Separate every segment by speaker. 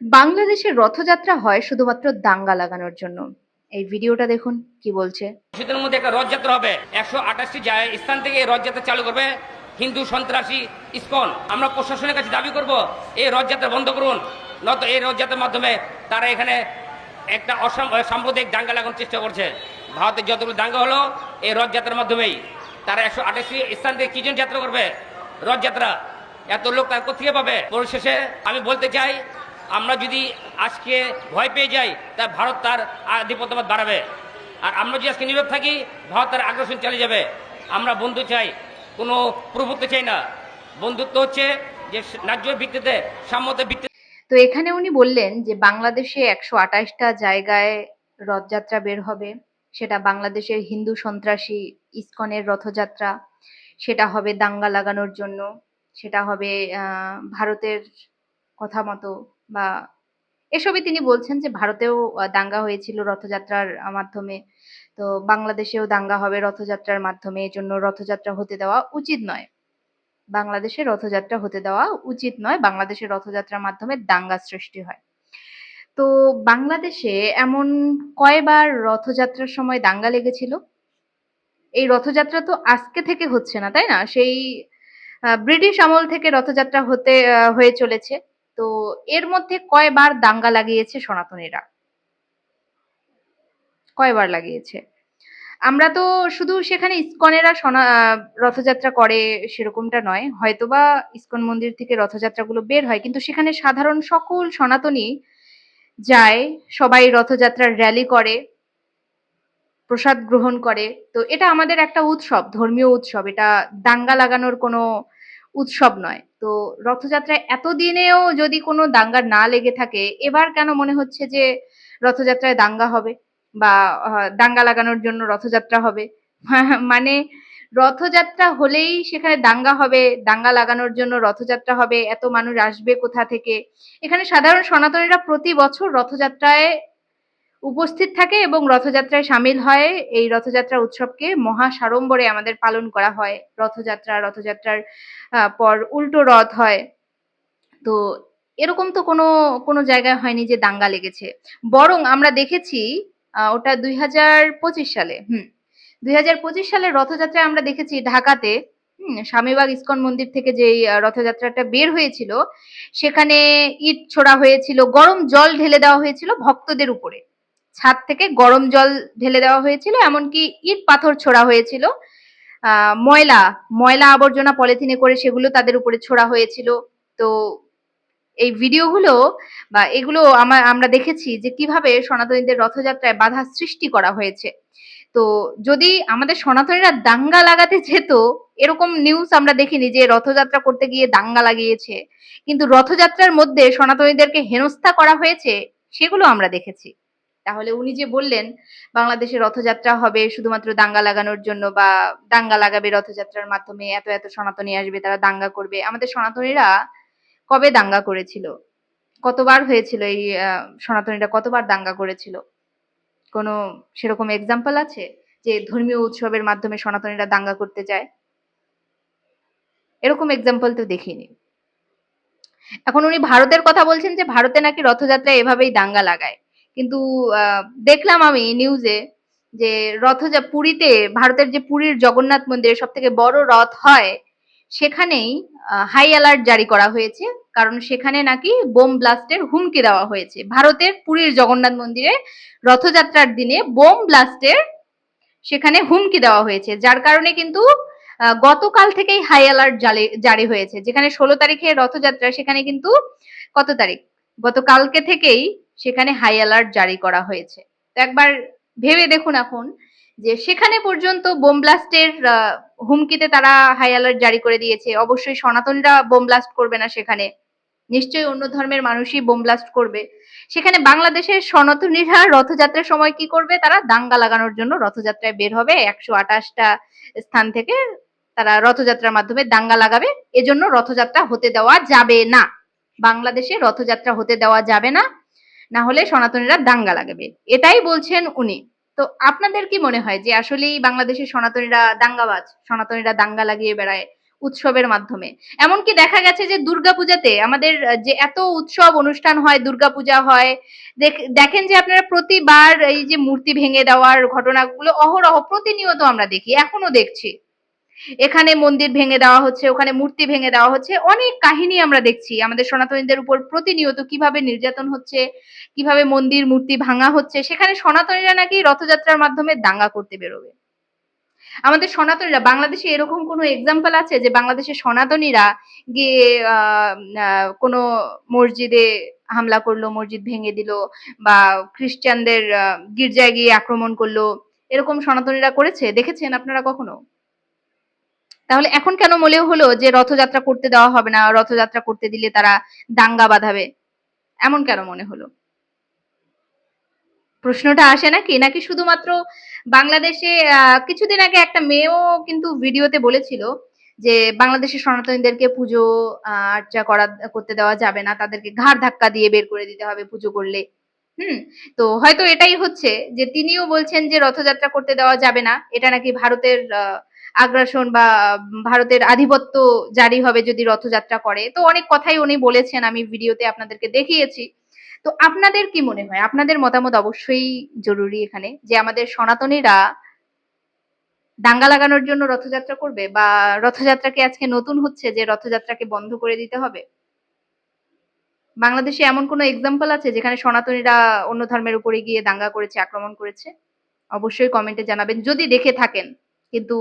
Speaker 1: বাংলাদেশের রথযাত্রা হয় শুধুমাত্র দাঙ্গা লাগানোর জন্য। এই ভিডিওটা দেখুন কি বলছে।
Speaker 2: শীতের মধ্যে একটা রথযাত্রা হবে, 128টি স্থান থেকে এই রথযাত্রা চালু করবে হিন্দু সন্ত্রাসী ইসকন। আমরা প্রশাসনের কাছে দাবি করব এই রথযাত্রা বন্ধ করুন, নত এই রথযাত্রার মাধ্যমে তারা এখানে একটা সাম্প্রদায়িক দাঙ্গা লাগানোর চেষ্টা করছে। ভারতের যতগুলো দাঙ্গা হলো এই রথযাত্রার মাধ্যমেই। তারা 128টি স্থান থেকে কি জন্য যাত্রা করবে? রথযাত্রা। এত লোক তার কোথেকে পাবে? পরিশেষে আমি বলতে চাই, আমরা যদি আজকে ভয় পেয়ে যাই তা ভারত তার আধিপত্যবাদ বাড়াবে, আর আমরা যদি আজকে নীরব থাকি ভারত তার আগ্রাসন চালিয়ে যাবে। আমরা বন্ধু চাই, কোনো প্রভুত্ব চাই না। বন্ধুত্ব হচ্ছে যে ন্যায্য ভিত্তিতে, সাম্যতার ভিত্তিতে।
Speaker 1: তো এখানে উনি বললেন যে বাংলাদেশে 128টা জায়গায় রথযাত্রা বের হবে, সেটা বাংলাদেশের হিন্দু সন্ত্রাসী ইসকনের রথযাত্রা, সেটা হবে দাঙ্গা লাগানোর জন্য, সেটা হবে ভারতের কথা মতো বা এসবই তিনি বলছেন যে ভারতেও দাঙ্গা হয়েছিল রথযাত্রার মাধ্যমে, তো বাংলাদেশেও দাঙ্গা হবে রথযাত্রার মাধ্যমে, এজন্য রথযাত্রা হতে দেওয়া উচিত নয়। বাংলাদেশে রথযাত্রা হতে দেওয়া উচিত নয়, বাংলাদেশের রথযাত্রার মাধ্যমে দাঙ্গা সৃষ্টি হয়। তো বাংলাদেশে এমন কয়বার রথযাত্রার সময় দাঙ্গা লেগেছিল? এই রথযাত্রা তো আজকে থেকে হচ্ছে না, তাই না? সেই ব্রিটিশ আমল থেকে রথযাত্রা হয়ে চলেছে। তো এর মধ্যে কয়বার দাঙ্গা লাগিয়েছে সনাতনীরা? কয়বার লাগিয়েছে? আমরা তো শুধু সেখানে ইসকনেরা রথযাত্রা করে সেরকমটা নয়, হয়তোবা ইসকন মন্দির থেকে রথযাত্রাগুলো বের হয়, কিন্তু সেখানে সাধারণ সকল সনাতনী যায়, সবাই রথযাত্রার র্যালি করে, প্রসাদ গ্রহণ করে। তো এটা আমাদের একটা উৎসব, ধর্মীয় উৎসব, এটা দাঙ্গা লাগানোর কোনো উৎসব নয়। তো রথযাত্রায় এতদিনেও যদি কোনো দাঙ্গা না লেগে থাকে, এবার কেন মনে হচ্ছে যে রথযাত্রায় দাঙ্গা হবে বা দাঙ্গা লাগানোর জন্য রথযাত্রা হবে? মানে রথযাত্রা হলেই সেখানে দাঙ্গা হবে, দাঙ্গা লাগানোর জন্য রথযাত্রা হবে, এত মানুষ আসবে কোথা থেকে? এখানে সাধারণ সনাতনীরা প্রতি বছর রথযাত্রায় উপস্থিত থাকে এবং রথযাত্রায় সামিল হয়। এই রথযাত্রা উৎসবকে মহা সাড়ম্বরে আমাদের পালন করা হয়। রথযাত্রার পর উল্টো রথ হয়। তো এরকম তো কোনো জায়গায় হয়নি যে দাঙ্গা লেগেছে। বরং আমরা দেখেছি ওটা 2025 সালে, 2025 সালের রথযাত্রায় আমরা দেখেছি ঢাকাতে, স্বামীবাগ ইস্কন মন্দির থেকে যেই রথযাত্রাটা বের হয়েছিল, সেখানে ইট ছোড়া হয়েছিল, গরম জল ঢেলে দেওয়া হয়েছিল ভক্তদের উপরে। ছাদ থেকে গরম জল ঢেলে দেওয়া হয়েছিল, এমনকি ইট পাথর ছোড়া হয়েছিল। ময়লা ময়লা আবর্জনা পলিথিনে করে সেগুলো তাদের উপরে ছোড়া হয়েছিল। তো এই ভিডিওগুলো বা এগুলো আমরা দেখেছি যে কিভাবে সনাতনীদের রথযাত্রায় বাধা সৃষ্টি করা হয়েছে। তো যদি আমাদের সনাতনীরা দাঙ্গা লাগাতে যেত, এরকম নিউজ আমরা দেখিনি যে রথযাত্রা করতে গিয়ে দাঙ্গা লাগিয়েছে, কিন্তু রথযাত্রার মধ্যে সনাতনীদেরকে হেনস্থা করা হয়েছে সেগুলো আমরা দেখেছি। তাহলে উনি যে বললেন বাংলাদেশে রথযাত্রা হবে শুধুমাত্র দাঙ্গা লাগানোর জন্য বা দাঙ্গা লাগাবে রথযাত্রার মাধ্যমে, এত এত সনাতনী আসবে, তারা দাঙ্গা করবে, আমাদের সনাতনীরা কবে দাঙ্গা করেছিল? কতবার হয়েছিল এই সনাতনীরা কতবার দাঙ্গা করেছিল? কোনো সেরকম এক্সাম্পল আছে যে ধর্মীয় উৎসবের মাধ্যমে সনাতনীরা দাঙ্গা করতে যায়? এরকম এক্সাম্পল তো দেখিনি। এখন উনি ভারতের কথা বলছেন যে ভারতে নাকি রথযাত্রায় এভাবেই দাঙ্গা লাগায়, কিন্তু দেখলাম আমি নিউজে যে পুরীতে, ভারতের যে পুরীর জগন্নাথ মন্দিরে সব থেকে বড় রথ হয়, সেখানেই হাই অ্যালার্ট জারি করা হয়েছে, কারণ সেখানে নাকি বোম ব্লাস্টের হুমকি দেওয়া হয়েছে। ভারতের পুরীর জগন্নাথ মন্দিরে রথযাত্রার দিনে বোম ব্লাস্টের সেখানে হুমকি দেওয়া হয়েছে, যার কারণে কিন্তু গতকাল থেকেই হাই অ্যালার্ট জারি হয়েছে। যেখানে 16 তারিখে রথযাত্রা, সেখানে কিন্তু কত তারিখ, গতকালকে থেকেই সেখানে হাই অ্যালার্ট জারি করা হয়েছে। তো একবার ভেবে দেখুন এখন যে সেখানে পর্যন্ত বোম ব্লাস্টের হুমকিতে তারা হাই অ্যালার্ট জারি করে দিয়েছে। অবশ্যই সনাতনরা বোম ব্লাস্ট করবে না, সেখানে নিশ্চয়ই অন্য ধর্মের মানুষই বোম ব্লাস্ট করবে। সেখানে বাংলাদেশের সনাতনীরা রথযাত্রার সময় কি করবে? তারা দাঙ্গা লাগানোর জন্য রথযাত্রায় বের হবে, 128টা স্থান থেকে তারা রথযাত্রার মাধ্যমে দাঙ্গা লাগাবে। এজন্য রথযাত্রা হতে দেওয়া যাবে না, বাংলাদেশে রথযাত্রা হতে দেওয়া যাবে না, না হলে সনাতনীরা দাঙ্গা লাগাবে, এটাই বলছেন উনি। তো আপনাদের কি মনে হয় যে আসলেই বাংলাদেশের সনাতনীরা দাঙ্গাবাজ, সনাতনীরা দাঙ্গা লাগিয়ে বেড়ায়, উৎসবের মাধ্যমে। এমনকি দেখা গেছে যে দুর্গাপূজাতে আমাদের যে এত উৎসব অনুষ্ঠান হয়, দুর্গাপূজা হয়, দেখেন যে আপনারা প্রতিবার এই যে মূর্তি ভেঙে দেওয়ার ঘটনাগুলো অহরহ প্রতিনিয়ত আমরা দেখি, এখনো দেখছি। এখানে মন্দির ভেঙে দেওয়া হচ্ছে, ওখানে মূর্তি ভেঙে দেওয়া হচ্ছে, অনেক কাহিনী আমরা দেখছি আমাদের সনাতনীদের উপর প্রতিনিয়ত কিভাবে নির্যাতন হচ্ছে, কিভাবে মন্দির মূর্তি ভাঙা হচ্ছে। সেখানে সনাতনীরা নাকি রথযাত্রার মাধ্যমে দাঙ্গা করতে বেরোবে। আমাদের সনাতনীরা, বাংলাদেশে এরকম কোনো এক্সাম্পল আছে যে বাংলাদেশের সনাতনীরা গিয়ে কোনো মসজিদে হামলা করলো, মসজিদ ভেঙে দিল, বা খ্রিস্টানদের গির্জায় গিয়ে আক্রমণ করলো? এরকম সনাতনীরা করেছে? দেখেছেন আপনারা কখনো? তাহলে এখন কেন মনে হলো যে রথযাত্রা করতে দেওয়া হবে না, রথযাত্রা করতে দিলে তারা দাঙ্গা বাঁধাবে? এমন কেন মনে হলো? প্রশ্নটা আসে নাকি? নাকি শুধুমাত্র বাংলাদেশে কিছুদিন আগে একটা মেয়েও কিন্তু ভিডিওতে বলেছিল যে বাংলাদেশের সনাতনীদেরকে পুজো আর্চা করতে দেওয়া যাবে না, তাদেরকে ঘাড় ধাক্কা দিয়ে বের করে দিতে হবে পুজো করলে। হুম। তো হয়তো এটাই হচ্ছে যে তিনিও বলছেন যে রথযাত্রা করতে দেওয়া যাবে না, এটা নাকি ভারতের আগ্রাসন বা ভারতের আধিপত্য জারি হবে যদি রথযাত্রা করে। তো অনেক কথাই উনি বলেছেন, আমি ভিডিওতে আপনাদেরকে দেখিয়েছি। তো আপনাদের কি মনে হয়? আপনাদের মতামত অবশ্যই জরুরি এখানে, যে আমাদের সনাতনীরা দাঙ্গা লাগানোর জন্য রথযাত্রা করবে, বা রথযাত্রা কি আজকে নতুন হচ্ছে যে রথযাত্রাকে বন্ধ করে দিতে হবে? বাংলাদেশে এমন কোনো এক্সাম্পল আছে যেখানে সনাতনীরা অন্য ধর্মের উপরে গিয়ে দাঙ্গা করেছে, আক্রমণ করেছে? অবশ্যই কমেন্টে জানাবেন যদি দেখে থাকেন। কিন্তু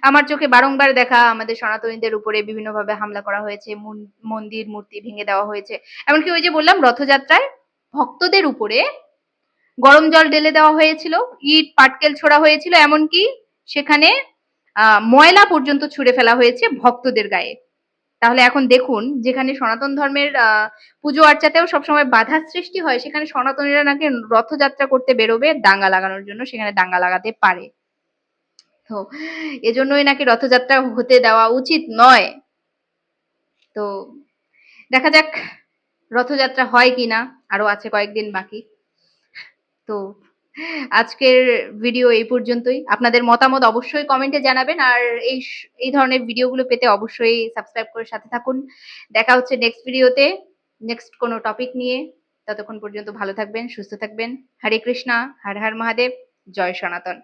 Speaker 1: আমার চোখে বারংবার দেখা আমাদের সনাতনীদের উপরে বিভিন্নভাবে হামলা করা হয়েছে, মন্দির মূর্তি ভেঙে দেওয়া হয়েছে। এমনকি ওই যে বললাম রথযাত্রায় ভক্তদের উপরে গরম জল ঢেলে দেওয়া হয়েছিল, ইট পাটকেল ছোড়া হয়েছিল, এমনকি সেখানে ময়লা পর্যন্ত ছুঁড়ে ফেলা হয়েছে ভক্তদের গায়ে। তাহলে এখন দেখুন, যেখানে সনাতন ধর্মের পুজো আর্চাতেও সবসময় বাধার সৃষ্টি হয়, সেখানে সনাতনীরা নাকি রথযাত্রা করতে বেরোবে দাঙ্গা লাগানোর জন্য, সেখানে দাঙ্গা লাগাতে পারে। তো এজন্যই নাকি রথযাত্রা হতে দেওয়া উচিত নয়। তো দেখা যাক রথযাত্রা হয় কিনা, আরো আছে কয়েকদিন বাকি। তো আজকের ভিডিও এই পর্যন্তই। আপনাদের মতামত অবশ্যই কমেন্টে জানাবেন, আর এই ধরনের ভিডিওগুলো পেতে অবশ্যই সাবস্ক্রাইব করে সাথে থাকুন। দেখা হচ্ছে নেক্সট ভিডিওতে, নেক্সট কোনো টপিক নিয়ে। ততক্ষণ পর্যন্ত ভালো থাকবেন, সুস্থ থাকবেন। হরে কৃষ্ণা, হর হর মহাদেব, জয় সনাতন।